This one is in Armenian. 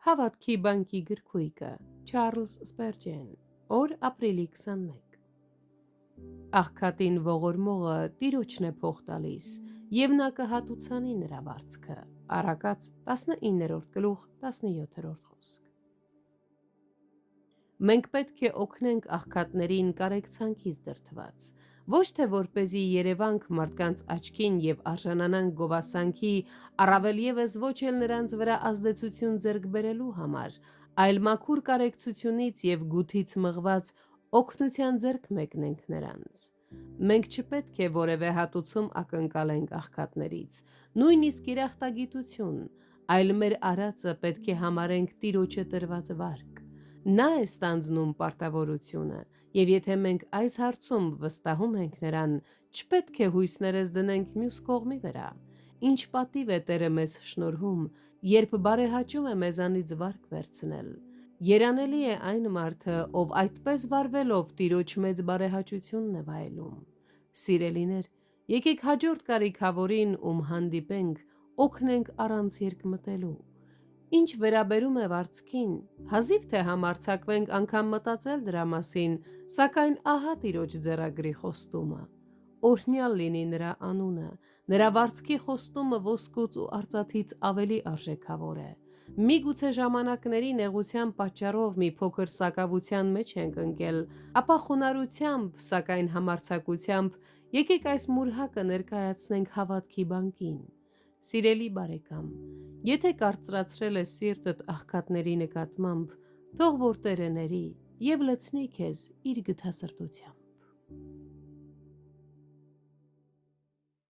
Հավատքի բանկի գրքույկը Չարլզ Սպերջեն օր ապրիլի 21 Աղքատին ողորմողը տիրոջն է փող տալիս և նա կհատուցանի նրա վարձքը Առակաց 19-րդ գլուխ 17-րդ խոսք Մենք պետք է օգնենք աղքատներին կարեկցանքից դրդված, ոչ թե որպեսզի երևանք մարդկանց աչքին և արժանանանք գովասանքի, առավել ևս ոչ էլ նրանց վրա ազդեցություն ձեռք բերելու համար, այլ մաքուր կարեկցությունից և գութից մղված օգնության ձեռք մեկնենք նրանց։ Մենք չպետք է որևէ հատուցում ակնկալենք աղքատներից, նույնիսկ երախտագիտություն, այլ մեր արածը պետք է համարենք Տիրոջը տրված վարք։ Նա է ստանձնում պարտավորությունը, և եթե մենք այս հարցում վստահում ենք նրան, չպետք է հույսներս դնենք մյուս կողմի վրա։ Ինչ պատիվ է Տերը մեզ շնորհում, երբ բարեհաճում է մեզանից վարկ վերցնել։ Երանելի է այն մարդը, ով այդպես վարվելով Տիրոջ մեծ բարեհաճությունն է վայելում։ Սիրելիներ, եկեք հաջորդ կարիքավորին, ում հանդիպենք, օգնենք առանց երկմտելու։ Ինչ վերաբերում է վարձքին, հազիվ թե համարձակվենք անգամ մտածել դրա մասին, սակայն ահա Տիրոջ ձեռագրի խոստումը։ Օրհնյալ լինի նրա անունը, նրա վարձքի խոստումը ոսկուց ու արծաթից ավելի արժեքավոր է։ Միգուցե ժամանակների նեղության պատճառով մի փոքր սակավության մեջ ենք ընկել, ապա խոնարհությամբ, սակայն համարձակությամբ եկեք այս մուրհակը ներկայացնենք հավատքի բանկին։ Սիրելի բարեկամ, եթե կարծրացրել ես սիրտդ աղքատների նկատմամբ, թող որ Տերը ների և լցնի քեզ իր գթասրտությամբ։